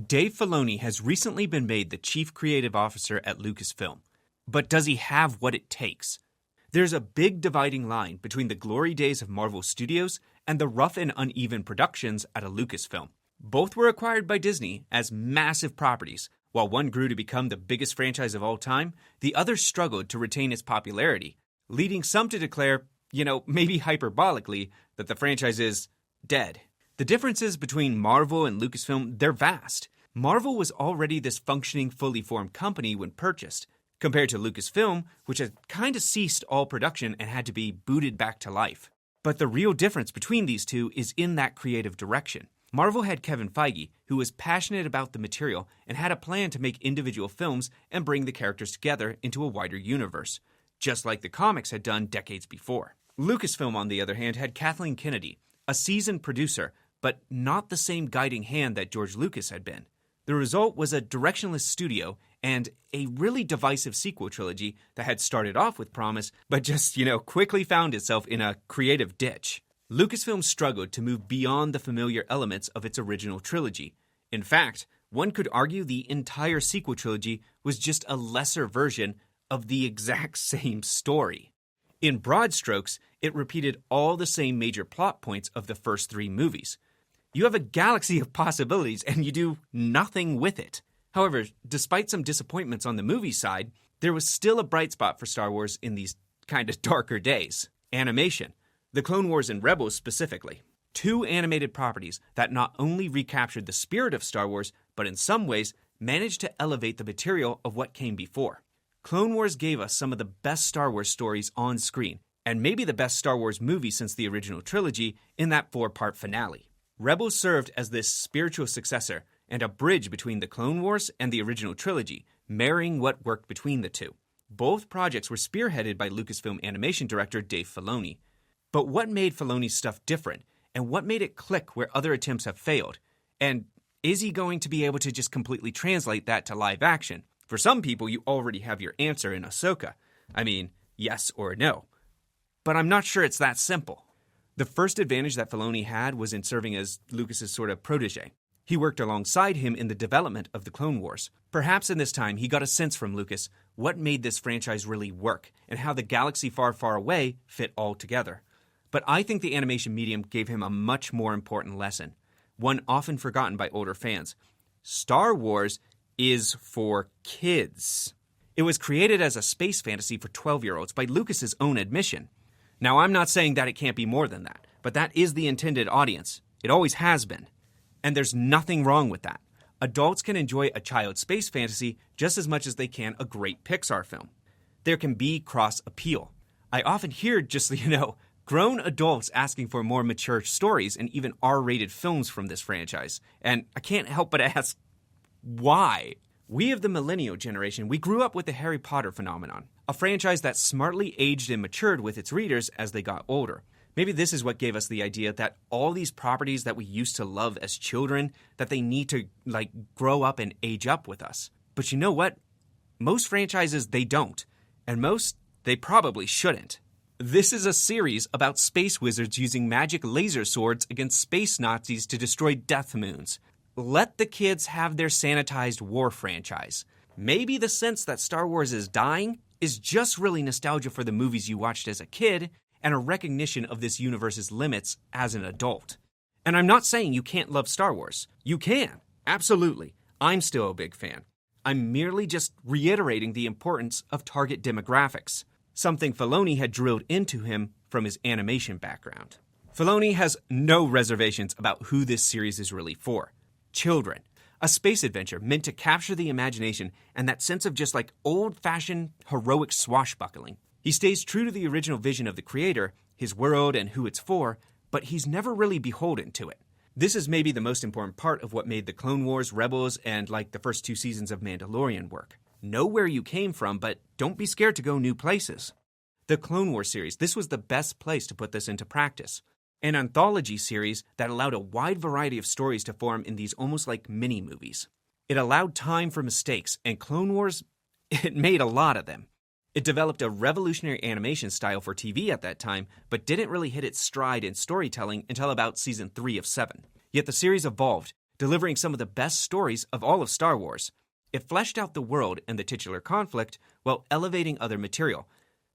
Dave Filoni has recently been made the chief creative officer at Lucasfilm. But does he have what it takes? There's a big dividing line between the glory days of Marvel Studios and the rough and uneven productions at a Lucasfilm. Both were acquired by Disney as massive properties. While one grew to become the biggest franchise of all time, the other struggled to retain its popularity, leading some to declare, maybe hyperbolically, that the franchise is dead. The differences between Marvel and Lucasfilm, they're vast. Marvel was already this functioning, fully formed company when purchased, compared to Lucasfilm, which had kind of ceased all production and had to be booted back to life. But the real difference between these two is in that creative direction. Marvel had Kevin Feige, who was passionate about the material and had a plan to make individual films and bring the characters together into a wider universe, just like the comics had done decades before. Lucasfilm, on the other hand, had Kathleen Kennedy, a seasoned producer, but not the same guiding hand that George Lucas had been. The result was a directionless studio and a really divisive sequel trilogy that had started off with promise, but just, quickly found itself in a creative ditch. Lucasfilm struggled to move beyond the familiar elements of its original trilogy. In fact, one could argue the entire sequel trilogy was just a lesser version of the exact same story. In broad strokes, it repeated all the same major plot points of the first three movies. You have a galaxy of possibilities, and you do nothing with it. However, despite some disappointments on the movie side, there was still a bright spot for Star Wars in these kind of darker days. Animation. The Clone Wars and Rebels specifically. Two animated properties that not only recaptured the spirit of Star Wars, but in some ways managed to elevate the material of what came before. Clone Wars gave us some of the best Star Wars stories on screen, and maybe the best Star Wars movie since the original trilogy in that 4-part finale. Rebels served as this spiritual successor and a bridge between the Clone Wars and the original trilogy, marrying what worked between the two. Both projects were spearheaded by Lucasfilm animation director Dave Filoni. But what made Filoni's stuff different, and what made it click where other attempts have failed? And is he going to be able to just completely translate that to live action? For some people, you already have your answer in Ahsoka. I mean, yes or no. But I'm not sure it's that simple. The first advantage that Filoni had was in serving as Lucas's sort of protege. He worked alongside him in the development of the Clone Wars. Perhaps in this time, he got a sense from Lucas what made this franchise really work and how the galaxy far, far away fit all together. But I think the animation medium gave him a much more important lesson, one often forgotten by older fans. Star Wars is for kids. It was created as a space fantasy for 12-year-olds by Lucas's own admission. Now, I'm not saying that it can't be more than that, but that is the intended audience. It always has been. And there's nothing wrong with that. Adults can enjoy a child space fantasy just as much as they can a great Pixar film. There can be cross-appeal. I often hear just, grown adults asking for more mature stories and even R-rated films from this franchise. And I can't help but ask, why? We of the millennial generation, we grew up with the Harry Potter phenomenon, a franchise that smartly aged and matured with its readers as they got older. Maybe this is what gave us the idea that all these properties that we used to love as children, that they need to, grow up and age up with us. But you know what? Most franchises, they don't. And most, they probably shouldn't. This is a series about space wizards using magic laser swords against space Nazis to destroy death moons. Let the kids have their sanitized war franchise. Maybe the sense that Star Wars is dying is just really nostalgia for the movies you watched as a kid and a recognition of this universe's limits as an adult. And I'm not saying you can't love Star Wars. You can. Absolutely. I'm still a big fan. I'm merely just reiterating the importance of target demographics, something Filoni had drilled into him from his animation background. Filoni has no reservations about who this series is really for. Children. A space adventure meant to capture the imagination and that sense of just old-fashioned heroic swashbuckling. He stays true to the original vision of the creator, his world and who it's for, but he's never really beholden to it. This is maybe the most important part of what made the Clone Wars, Rebels, and the first 2 seasons of Mandalorian work. Know where you came from, but don't be scared to go new places. The Clone Wars series, this was the best place to put this into practice. An anthology series that allowed a wide variety of stories to form in these almost like mini-movies. It allowed time for mistakes, and Clone Wars, it made a lot of them. It developed a revolutionary animation style for TV at that time, but didn't really hit its stride in storytelling until about season 3 of 7. Yet the series evolved, delivering some of the best stories of all of Star Wars. It fleshed out the world and the titular conflict while elevating other material,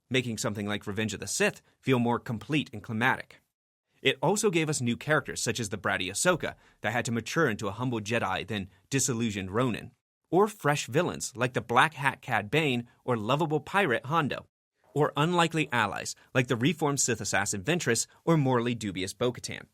making something like Revenge of the Sith feel more complete and climatic. It also gave us new characters such as the bratty Ahsoka that had to mature into a humble Jedi then disillusioned Ronin, or fresh villains like the Black Hat Cad Bane or lovable pirate Hondo, or unlikely allies like the reformed Sith assassin Ventress or morally dubious Bo-Katan.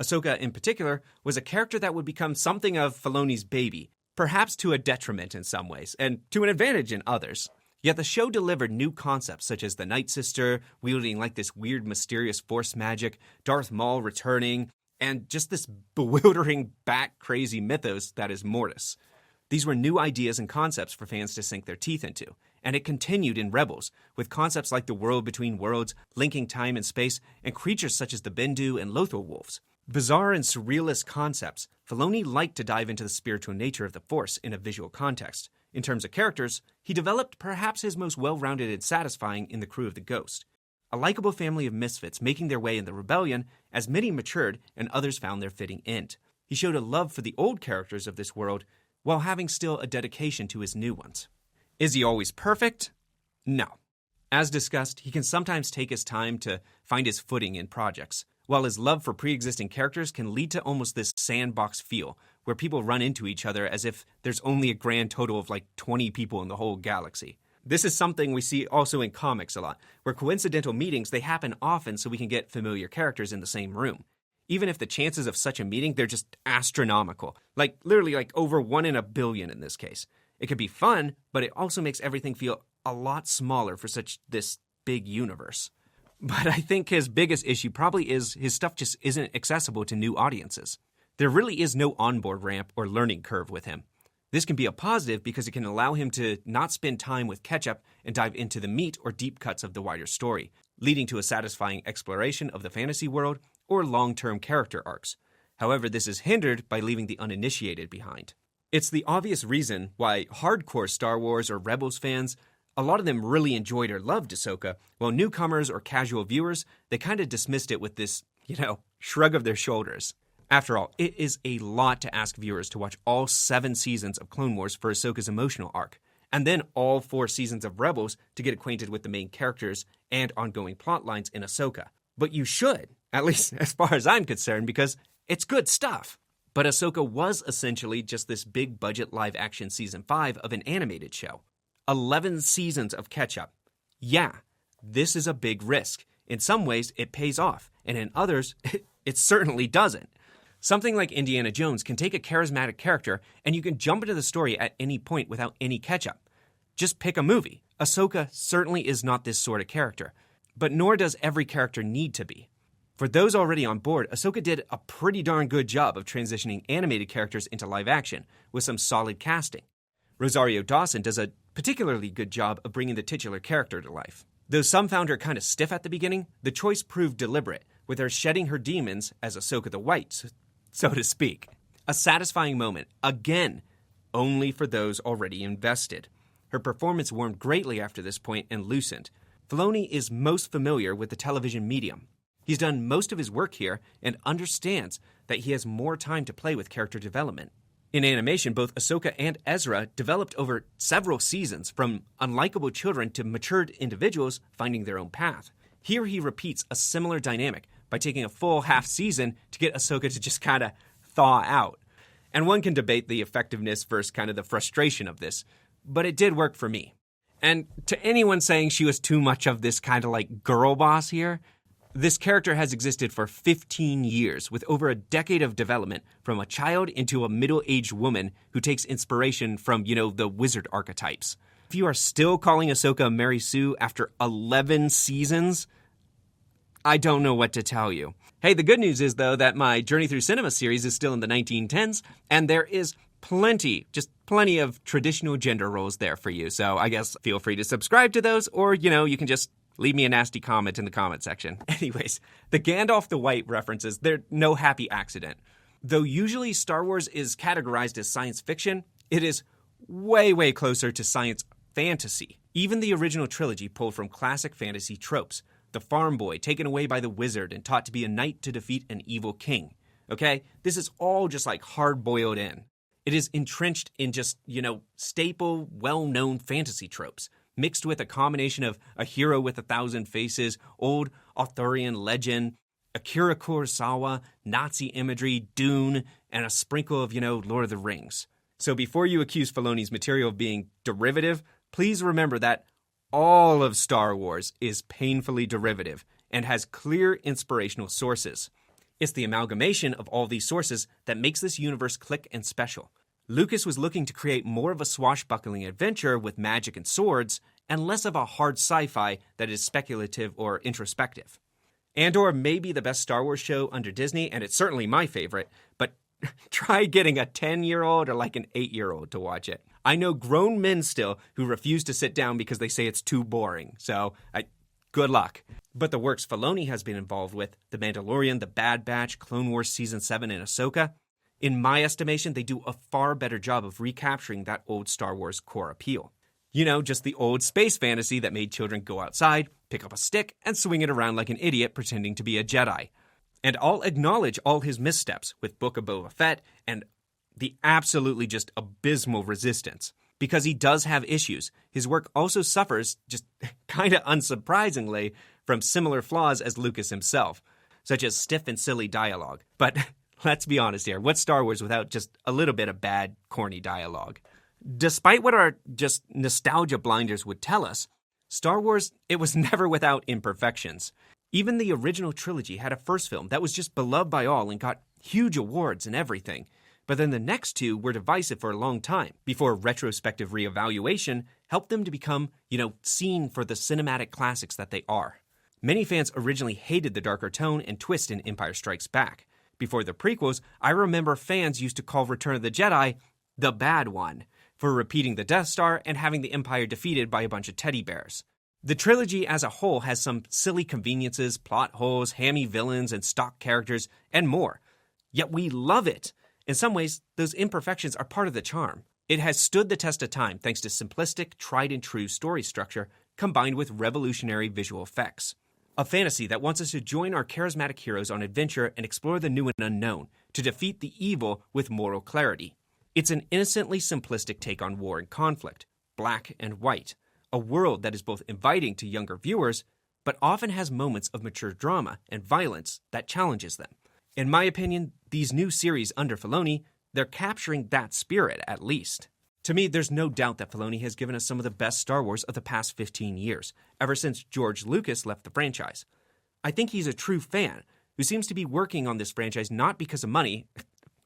Ahsoka, in particular, was a character that would become something of Filoni's baby, perhaps to a detriment in some ways, and to an advantage in others. Yet the show delivered new concepts such as the Night Sister, wielding like this weird mysterious force magic, Darth Maul returning, and just this bewildering bat-crazy mythos that is Mortis. These were new ideas and concepts for fans to sink their teeth into, and it continued in Rebels, with concepts like the world between worlds, linking time and space, and creatures such as the Bendu and Lothar wolves. Bizarre and surrealist concepts, Filoni liked to dive into the spiritual nature of the Force in a visual context. In terms of characters, he developed perhaps his most well-rounded and satisfying in the crew of the Ghost. A likable family of misfits making their way in the rebellion as many matured and others found their fitting end. He showed a love for the old characters of this world while having still a dedication to his new ones. Is he always perfect? No. As discussed, he can sometimes take his time to find his footing in projects, while his love for pre-existing characters can lead to almost this sandbox feel, where people run into each other as if there's only a grand total of like 20 people in the whole galaxy. This is something we see also in comics a lot, where coincidental meetings, they happen often so we can get familiar characters in the same room. Even if the chances of such a meeting, they're just astronomical. Like, literally like over 1 in a billion in this case. It could be fun, but it also makes everything feel a lot smaller for such this big universe. But I think his biggest issue probably is his stuff just isn't accessible to new audiences. There really is no onboard ramp or learning curve with him. This can be a positive because it can allow him to not spend time with catch-up and dive into the meat or deep cuts of the wider story, leading to a satisfying exploration of the fantasy world or long-term character arcs. However, this is hindered by leaving the uninitiated behind. It's the obvious reason why hardcore Star Wars or Rebels fans, a lot of them really enjoyed or loved Ahsoka, while newcomers or casual viewers, they kind of dismissed it with this, shrug of their shoulders. After all, it is a lot to ask viewers to watch all 7 seasons of Clone Wars for Ahsoka's emotional arc, and then all 4 seasons of Rebels to get acquainted with the main characters and ongoing plot lines in Ahsoka. But you should, at least as far as I'm concerned, because it's good stuff. But Ahsoka was essentially just this big-budget live-action Season 5 of an animated show. 11 seasons of catch-up. Yeah, this is a big risk. In some ways, it pays off, and in others, it certainly doesn't. Something like Indiana Jones can take a charismatic character, and you can jump into the story at any point without any catch-up. Just pick a movie. Ahsoka certainly is not this sort of character, but nor does every character need to be. For those already on board, Ahsoka did a pretty darn good job of transitioning animated characters into live action, with some solid casting. Rosario Dawson does a particularly good job of bringing the titular character to life. Though some found her kind of stiff at the beginning, the choice proved deliberate, with her shedding her demons as Ahsoka the White, so to speak. A satisfying moment, again, only for those already invested. Her performance warmed greatly after this point and loosened. Filoni is most familiar with the television medium. He's done most of his work here and understands that he has more time to play with character development. In animation, both Ahsoka and Ezra developed over several seasons, from unlikable children to matured individuals finding their own path. Here he repeats a similar dynamic by taking a full half season to get Ahsoka to just kind of thaw out. And one can debate the effectiveness versus kind of the frustration of this, but it did work for me. And to anyone saying she was too much of this kind of like girl boss here, this character has existed for 15 years, with over a decade of development from a child into a middle-aged woman who takes inspiration from, the wizard archetypes. If you are still calling Ahsoka Mary Sue after 11 seasons, I don't know what to tell you. Hey, the good news is, though, that my Journey Through Cinema series is still in the 1910s, and there is plenty of traditional gender roles there for you. So I guess feel free to subscribe to those, or, you can just leave me a nasty comment in the comment section. Anyways, the Gandalf the White references, they're no happy accident. Though usually Star Wars is categorized as science fiction, it is way, way closer to science fantasy. Even the original trilogy pulled from classic fantasy tropes. The farm boy taken away by the wizard and taught to be a knight to defeat an evil king. okay? This is all just like hard-boiled in. It is entrenched in just, staple, well-known fantasy tropes, mixed with a combination of a hero with 1,000 faces, old Arthurian legend, Akira Kurosawa, Nazi imagery, Dune, and a sprinkle of, Lord of the Rings. So before you accuse Filoni's material of being derivative, please remember that all of Star Wars is painfully derivative and has clear inspirational sources. It's the amalgamation of all these sources that makes this universe click and special. Lucas was looking to create more of a swashbuckling adventure with magic and swords, and less of a hard sci-fi that is speculative or introspective. Andor may be the best Star Wars show under Disney, and it's certainly my favorite, but try getting a 10-year-old or like an 8-year-old to watch it. I know grown men still who refuse to sit down because they say it's too boring, so good luck. But the works Filoni has been involved with, The Mandalorian, The Bad Batch, Clone Wars Season 7, and Ahsoka, in my estimation, they do a far better job of recapturing that old Star Wars core appeal. Just the old space fantasy that made children go outside, pick up a stick, and swing it around like an idiot pretending to be a Jedi. And I'll acknowledge all his missteps with Book of Boba Fett and the absolutely just abysmal Resistance. Because he does have issues, his work also suffers, just kind of unsurprisingly, from similar flaws as Lucas himself, such as stiff and silly dialogue. But let's be honest here, what's Star Wars without just a little bit of bad, corny dialogue? Despite what our just nostalgia blinders would tell us, Star Wars, it was never without imperfections. Even the original trilogy had a first film that was just beloved by all and got huge awards and everything. But then the next two were divisive for a long time, before retrospective reevaluation helped them to become, seen for the cinematic classics that they are. Many fans originally hated the darker tone and twist in Empire Strikes Back. Before the prequels, I remember fans used to call Return of the Jedi the bad one, for repeating the Death Star and having the Empire defeated by a bunch of teddy bears. The trilogy as a whole has some silly conveniences, plot holes, hammy villains, and stock characters, and more. Yet we love it. In some ways, those imperfections are part of the charm. It has stood the test of time thanks to simplistic, tried-and-true story structure combined with revolutionary visual effects. A fantasy that wants us to join our charismatic heroes on adventure and explore the new and unknown, to defeat the evil with moral clarity. It's an innocently simplistic take on war and conflict, black and white, a world that is both inviting to younger viewers, but often has moments of mature drama and violence that challenges them. In my opinion, these new series under Filoni, they're capturing that spirit at least. To me, there's no doubt that Filoni has given us some of the best Star Wars of the past 15 years, ever since George Lucas left the franchise. I think he's a true fan who seems to be working on this franchise not because of money,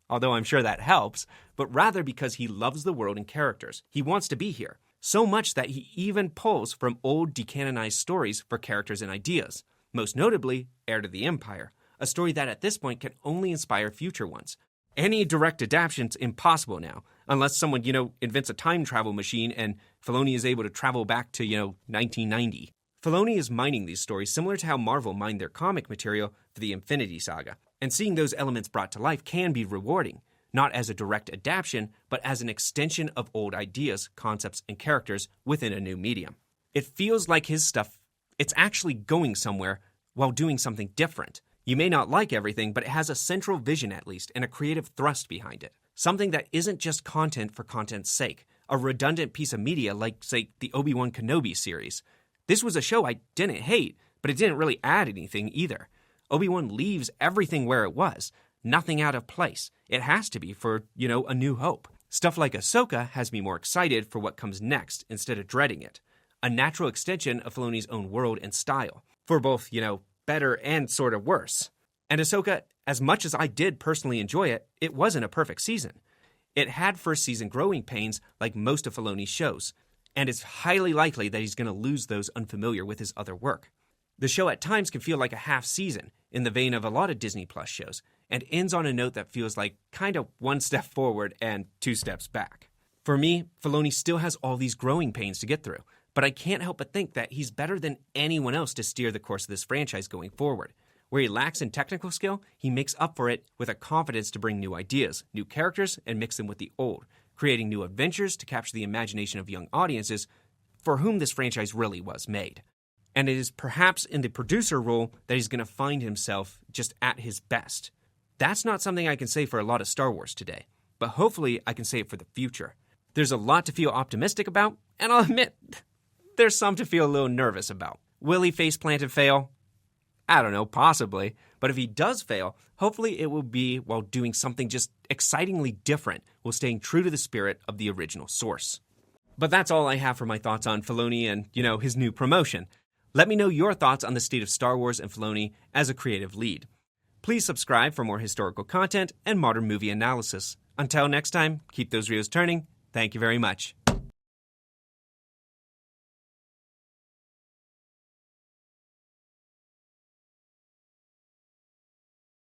although I'm sure that helps, but rather because he loves the world and characters. He wants to be here, so much that he even pulls from old decanonized stories for characters and ideas, most notably Heir to the Empire, a story that at this point can only inspire future ones. Any direct adaptation's impossible now, unless someone, invents a time travel machine and Filoni is able to travel back to, 1990. Filoni is mining these stories similar to how Marvel mined their comic material for the Infinity Saga, and seeing those elements brought to life can be rewarding, not as a direct adaptation, but as an extension of old ideas, concepts, and characters within a new medium. It feels like his stuff, it's actually going somewhere while doing something different. You may not like everything, but it has a central vision at least, and a creative thrust behind it. Something that isn't just content for content's sake, a redundant piece of media like, say, the Obi-Wan Kenobi series. This was a show I didn't hate, but it didn't really add anything either. Obi-Wan leaves everything where it was, nothing out of place. It has to be for, A New Hope. Stuff like Ahsoka has me more excited for what comes next instead of dreading it. A natural extension of Filoni's own world and style, for both, better and sort of worse. And Ahsoka, as much as I did personally enjoy it, it wasn't a perfect season. It had first season growing pains like most of Filoni's shows, and it's highly likely that he's going to lose those unfamiliar with his other work. The show at times can feel like a half season, in the vein of a lot of Disney Plus shows, and ends on a note that feels like kind of one step forward and 2 steps back. For me, Filoni still has all these growing pains to get through, but I can't help but think that he's better than anyone else to steer the course of this franchise going forward. Where he lacks in technical skill, he makes up for it with a confidence to bring new ideas, new characters, and mix them with the old, creating new adventures to capture the imagination of young audiences for whom this franchise really was made. And it is perhaps in the producer role that he's going to find himself just at his best. That's not something I can say for a lot of Star Wars today, but hopefully I can say it for the future. There's a lot to feel optimistic about, and I'll admit, there's some to feel a little nervous about. Will he faceplant and fail? I don't know, possibly. But if he does fail, hopefully it will be while doing something just excitingly different while staying true to the spirit of the original source. But that's all I have for my thoughts on Filoni and, his new promotion. Let me know your thoughts on the state of Star Wars and Filoni as a creative lead. Please subscribe for more historical content and modern movie analysis. Until next time, keep those reels turning. Thank you very much.